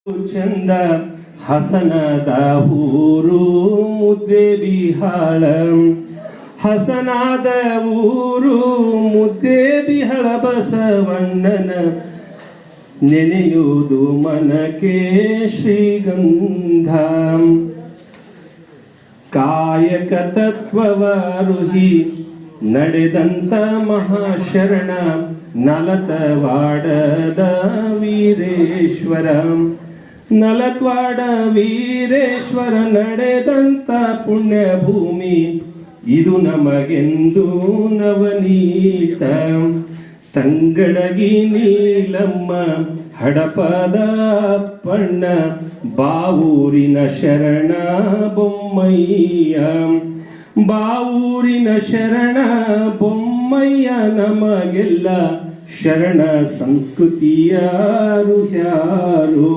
ಚಂದ ಹಸನದ ಊರು ಮುದ್ದೇಬಿಹಾಳ ಹಸನಾದ ಊರು ಮುದ್ದೇಬಿಹಾಳ ಬಸವಣ್ಣನ ನೆನೆಯುವುದು ಮನಕ್ಕೆ ಶ್ರೀಗಂಧ ಕಾಯಕ ತತ್ವವರುಹಿ ನಡೆದಂತ ಮಹಾಶರಣ ನಲತವಾಡದ ವೀರೇಶ್ವರ ನಲತ್ವಾಡ ವೀರೇಶ್ವರ ನಡೆದಂತ ಪುಣ್ಯ ಭೂಮಿ ಇದು ನಮಗೆಂದು ನವನೀತ ತಂಗಡಗಿ ನೀಲಮ್ಮ ಹಡಪದ ಪಣ್ಣ ಬಾವೂರಿನ ಶರಣ ಬೊಮ್ಮಯ್ಯ ಬಾವೂರಿನ ಶರಣ ಬೊಮ್ಮಯ್ಯ ನಮಗೆಲ್ಲ ಶರಣ ಸಂಸ್ಕೃತಿಯ ಯಾರು